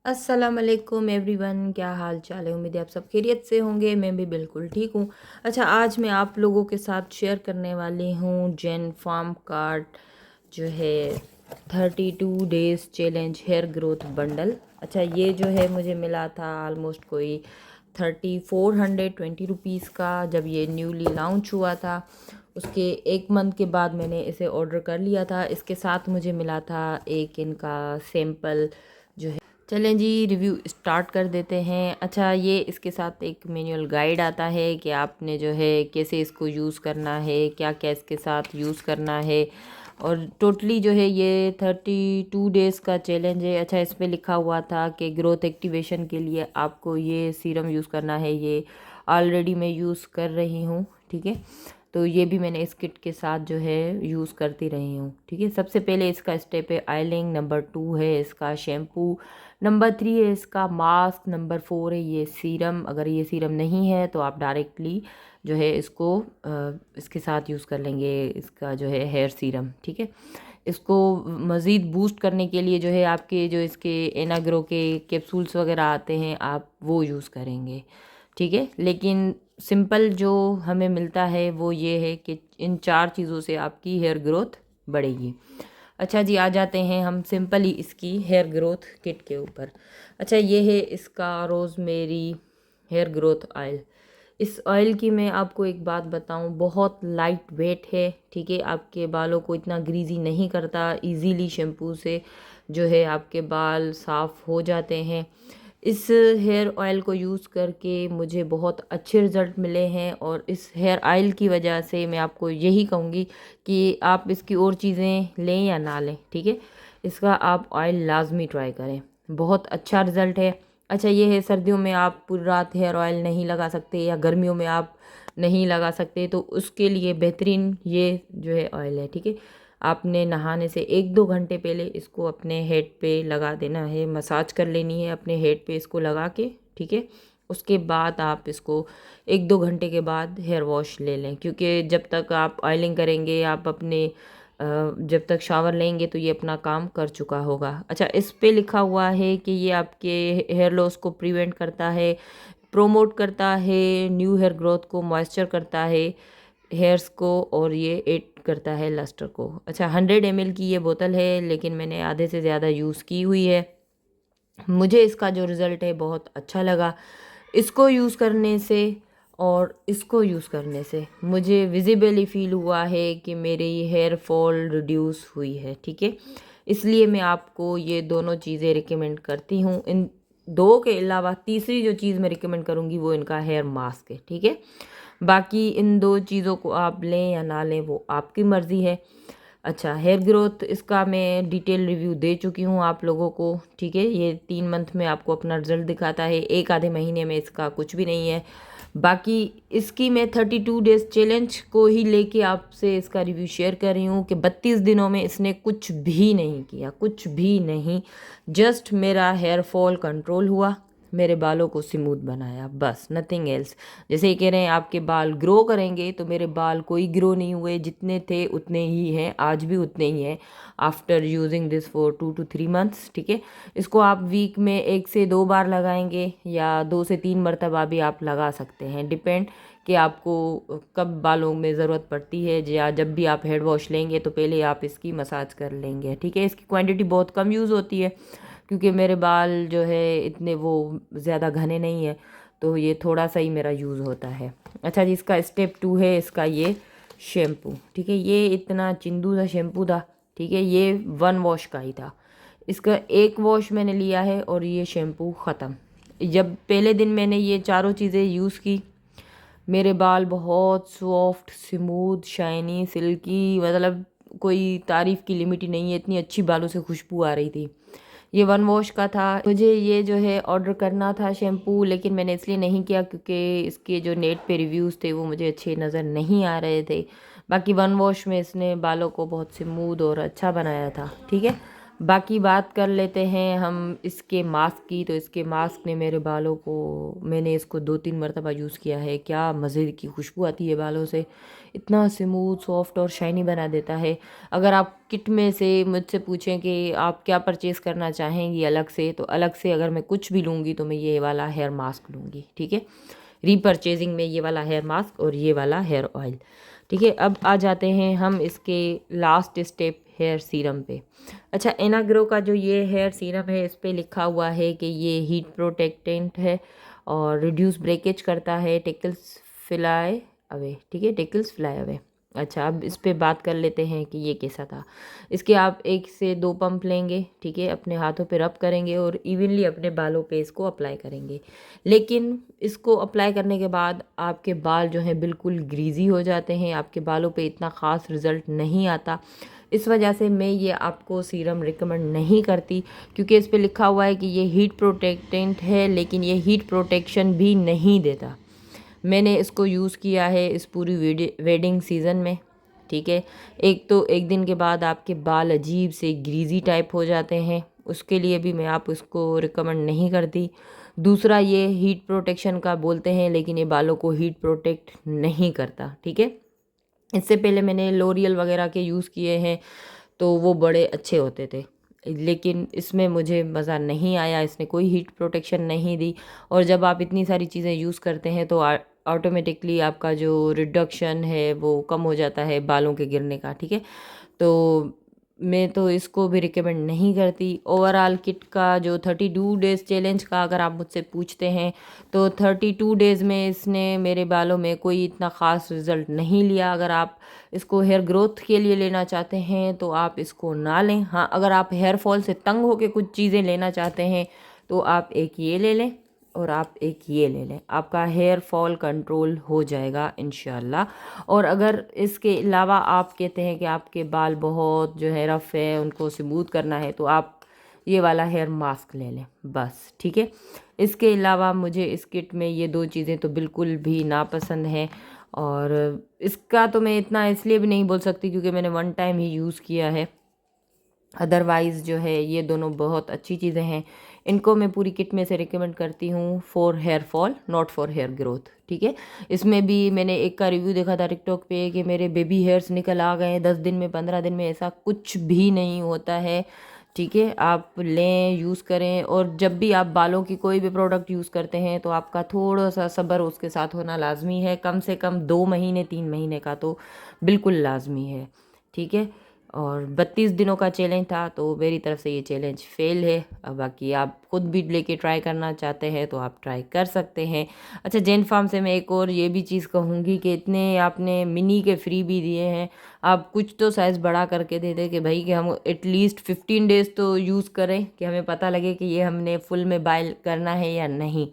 अस्सलाम वालेकुम एवरीवन, क्या हाल चाल है। उम्मीद है आप सब खैरियत से होंगे। मैं भी बिल्कुल ठीक हूँ। अच्छा, आज मैं आप लोगों के साथ शेयर करने वाली हूँ जेन फार्म कार्ड जो है 32 days challenge hair growth bundle. अच्छा, ये जो है मुझे मिला था ऑलमोस्ट कोई 3420 का, जब ये न्यूली लॉन्च हुआ था। उसके 1 मंथ के बाद मैंने इसे ऑर्डर कर लिया था। इसके साथ मुझे मिला था एक इनका सैम्पल जो है। चलें जी, रिव्यू स्टार्ट कर देते हैं। अच्छा, ये इसके साथ एक मैनुअल गाइड आता है कि आपने जो है कैसे इसको यूज़ करना है, क्या क्या इसके साथ यूज़ करना है। और टोटली जो है ये 32 डेज़ का चैलेंज है। अच्छा, इस पे लिखा हुआ था कि ग्रोथ एक्टिवेशन के लिए आपको ये सीरम यूज़ करना है। ये ऑलरेडी मैं यूज़ कर रही हूँ, ठीक है। तो ये भी मैंने इस किट के साथ जो है यूज़ करती रही हूँ, ठीक है। सबसे पहले इसका स्टेप है ऑयलिंग, नंबर 2 है इसका शैम्पू, नंबर 3 है इसका मास्क, नंबर 4 है ये सीरम। अगर ये सीरम नहीं है तो आप डायरेक्टली जो है इसको इसके साथ यूज़ कर लेंगे, इसका जो है हेयर सीरम, ठीक है। इसको मज़ीद बूस्ट करने के लिए जो है आपके जो इसके एनाग्रो के कैप्सूल्स वगैरह आते हैं, आप वो यूज़ करेंगे, ठीक है। लेकिन सिंपल जो हमें मिलता है वो ये है कि इन 4 चीज़ों से आपकी हेयर ग्रोथ बढ़ेगी। अच्छा जी, आ जाते हैं हम सिंपली इसकी हेयर ग्रोथ किट के ऊपर। अच्छा, ये है इसका रोज़मेरी हेयर ग्रोथ ऑयल। इस ऑयल की मैं आपको एक बात बताऊं, बहुत लाइट वेट है, ठीक है। आपके बालों को इतना ग्रीजी नहीं करता, इजीली शैम्पू से जो है आपके बाल साफ़ हो जाते हैं। इस हेयर ऑयल को यूज़ करके मुझे बहुत अच्छे रिज़ल्ट मिले हैं, और इस हेयर ऑयल की वजह से मैं आपको यही कहूँगी कि आप इसकी और चीज़ें लें या ना लें, ठीक है। इसका आप ऑयल लाजमी ट्राई करें, बहुत अच्छा रिज़ल्ट है। अच्छा, ये है सर्दियों में आप पूरी रात हेयर ऑयल नहीं लगा सकते, या गर्मियों में आप नहीं लगा सकते, तो उसके लिए बेहतरीन ये जो है ऑयल है, ठीक है। आपने नहाने से 1-2 घंटे पहले इसको अपने हेड पे लगा देना है, मसाज कर लेनी है अपने हेड पे इसको लगा के, ठीक है। उसके बाद आप इसको 1-2 घंटे के बाद हेयर वॉश ले लें, क्योंकि जब तक आप ऑयलिंग करेंगे, आप अपने जब तक शावर लेंगे तो ये अपना काम कर चुका होगा। अच्छा, इस पे लिखा हुआ है कि ये आपके हेयर लॉस को प्रिवेंट करता है, प्रोमोट करता है न्यू हेयर ग्रोथ को, मॉइस्चर करता है हेयर्स को, और ये एड करता है लस्टर को। अच्छा, 100 ml की ये बोतल है, लेकिन मैंने आधे से ज़्यादा यूज़ की हुई है। मुझे इसका जो रिज़ल्ट है बहुत अच्छा लगा। इसको यूज़ करने से और इसको यूज़ करने से मुझे विजिबली फ़ील हुआ है कि मेरी हेयर फॉल रिड्यूस हुई है, ठीक है। इसलिए मैं आपको ये दोनों चीज़ें रिकमेंड करती हूँ। इन दो के अलावा तीसरी जो चीज़ मैं रिकमेंड करूँगी वो इनका हेयर मास्क है, ठीक है। बाकी इन 2 चीज़ों को आप लें या ना लें वो आपकी मर्ज़ी है। अच्छा, हेयर ग्रोथ इसका मैं डिटेल रिव्यू दे चुकी हूँ आप लोगों को, ठीक है। ये 3 मंथ में आपको अपना रिजल्ट दिखाता है, एक आधे महीने में इसका कुछ भी नहीं है। बाकी इसकी मैं 32 डेज़ चैलेंज को ही लेके आपसे इसका रिव्यू शेयर कर रही हूँ कि 32 दिनों में इसने कुछ भी नहीं किया, कुछ भी नहीं। जस्ट मेरा हेयर फॉल कंट्रोल हुआ, मेरे बालों को स्मूथ बनाया, बस, नथिंग एल्स। जैसे ये कह रहे हैं आपके बाल ग्रो करेंगे, तो मेरे बाल कोई ग्रो नहीं हुए, जितने थे उतने ही हैं, आज भी उतने ही हैं after using this for 2 to 3 months, ठीक है। इसको आप वीक में 1 से 2 बार लगाएंगे, या 2 से 3 मरतबा भी आप लगा सकते हैं, डिपेंड कि आपको कब बालों में ज़रूरत पड़ती है। या जब भी आप हेड वॉश लेंगे तो पहले आप इसकी मसाज कर लेंगे, ठीक है। इसकी क्वांटिटी बहुत कम यूज़ होती है, क्योंकि मेरे बाल जो है इतने वो ज़्यादा घने नहीं है, तो ये थोड़ा सा ही मेरा यूज़ होता है। अच्छा जी, इसका स्टेप 2 है इसका ये शैम्पू, ठीक है। ये इतना चिंदू सा शैम्पू था, ठीक है। ये 1 वॉश का ही था। इसका 1 वॉश मैंने लिया है और ये शैम्पू ख़त्म। जब पहले दिन मैंने ये चारों चीज़ें यूज़ की, मेरे बाल बहुत सॉफ्ट, स्मूथ, शाइनी, सिल्की, मतलब कोई तारीफ़ की लिमिट ही नहीं है, इतनी अच्छी बालों से खुशबू आ रही थी। ये 1 वॉश का था। मुझे ये जो है ऑर्डर करना था शैम्पू, लेकिन मैंने इसलिए नहीं किया क्योंकि इसके जो नेट पे रिव्यूज़ थे वो मुझे अच्छे नज़र नहीं आ रहे थे। बाकी 1 वॉश में इसने बालों को बहुत स्मूथ और अच्छा बनाया था, ठीक है। बाकी बात कर लेते हैं हम इसके मास्क की। तो इसके मास्क ने मेरे बालों को, मैंने इसको 2-3 मरतबा यूज़ किया है, क्या मज़े की खुशबू आती है बालों से, इतना स्मूथ सॉफ्ट और शाइनी बना देता है। अगर आप किट में से मुझसे पूछें कि आप क्या परचेज़ करना चाहेंगी अलग से, तो अलग से अगर मैं कुछ भी लूँगी तो मैं ये वाला हेयर मास्क लूँगी, ठीक है। रीपरचेजिंग में ये वाला हेयर मास्क और ये वाला हेयर ऑयल, ठीक है। अब आ जाते हैं हम इसके लास्ट स्टेप हेयर सीरम पे। अच्छा, एनाग्रो का जो ये हेयर सीरम है, इस पे लिखा हुआ है कि ये हीट प्रोटेक्टेंट है और रिड्यूस ब्रेकेज करता है, टेकल्स फ्लाई अवे, ठीक है, टेकल्स फ्लाई अवे। अच्छा, अब इस पे बात कर लेते हैं कि ये कैसा था। इसके आप 1 से 2 पंप लेंगे, ठीक है, अपने हाथों पे रब करेंगे और इवनली अपने बालों पे इसको अप्लाई करेंगे। लेकिन इसको अप्लाई करने के बाद आपके बाल जो हैं बिल्कुल ग्रीजी हो जाते हैं, आपके बालों पे इतना ख़ास रिज़ल्ट नहीं आता। इस वजह से मैं ये आपको सीरम रिकमेंड नहीं करती, क्योंकि इस पे लिखा हुआ है कि ये हीट प्रोटेक्टेंट है, लेकिन ये हीट प्रोटेक्शन भी नहीं देता। मैंने इसको यूज़ किया है इस पूरी वेडिंग सीज़न में, ठीक है। एक तो 1 दिन के बाद आपके बाल अजीब से ग्रीजी टाइप हो जाते हैं, उसके लिए भी मैं आप उसको रिकमेंड नहीं करती। दूसरा, ये हीट प्रोटेक्शन का बोलते हैं, लेकिन ये बालों को हीट प्रोटेक्ट नहीं करता, ठीक है। इससे पहले मैंने लोरियल वगैरह के यूज़ किए हैं, तो वो बड़े अच्छे होते थे, लेकिन इसमें मुझे मज़ा नहीं आया, इसने कोई हीट प्रोटेक्शन नहीं दी। और जब आप इतनी सारी चीज़ें यूज़ करते हैं तो ऑटोमेटिकली आपका जो रिडक्शन है वो कम हो जाता है बालों के गिरने का, ठीक है। तो मैं तो इसको भी रिकमेंड नहीं करती। ओवरऑल किट का जो 32 डेज़ चैलेंज का अगर आप मुझसे पूछते हैं, तो 32 डेज़ में इसने मेरे बालों में कोई इतना ख़ास रिज़ल्ट नहीं लिया। अगर आप इसको हेयर ग्रोथ के लिए लेना चाहते हैं तो आप इसको ना लें। हाँ, अगर आप हेयर फॉल से तंग होकर कुछ चीज़ें लेना चाहते हैं तो आप एक ये ले लें और आप एक ये ले लें, आपका हेयर फॉल कंट्रोल हो जाएगा इंशाल्लाह। और अगर इसके अलावा आप कहते हैं कि आपके बाल बहुत जो है रफ़ है, उनको स्मूथ करना है, तो आप ये वाला हेयर मास्क ले लें बस, ठीक है। इसके अलावा मुझे इस किट में ये 2 चीज़ें तो बिल्कुल भी नापसंद हैं। और इसका तो मैं इतना इसलिए भी नहीं बोल सकती क्योंकि मैंने 1 टाइम ही यूज़ किया है। अदरवाइज़ जो है ये दोनों बहुत अच्छी चीज़ें हैं। इनको मैं पूरी किट में से रिकमेंड करती हूँ for hair fall, not for hair growth, ठीक है। इसमें भी मैंने एक का रिव्यू देखा था टिकटॉक पे कि मेरे बेबी हेयर्स निकल आ गए 10 दिन में, 15 दिन में, ऐसा कुछ भी नहीं होता है, ठीक है। आप लें, यूज़ करें, और जब भी आप बालों की कोई भी प्रोडक्ट यूज़ करते हैं तो आपका थोड़ा सा सब्र उसके साथ होना लाजमी है, कम से कम 2 महीने 3 महीने का तो बिल्कुल लाजमी है, ठीक है। और 32 दिनों का चैलेंज था, तो मेरी तरफ से ये चैलेंज फेल है। अब बाकी आप खुद भी लेके ट्राई करना चाहते हैं तो आप ट्राई कर सकते हैं। अच्छा, जैन फार्म से मैं एक और ये भी चीज़ कहूँगी कि इतने आपने मिनी के फ्री भी दिए हैं, आप कुछ तो साइज़ बड़ा करके दे दें कि भाई कि हम एटलीस्ट 15 डेज़ तो यूज़ करें, कि हमें पता लगे कि ये हमने फुल में बाय करना है या नहीं।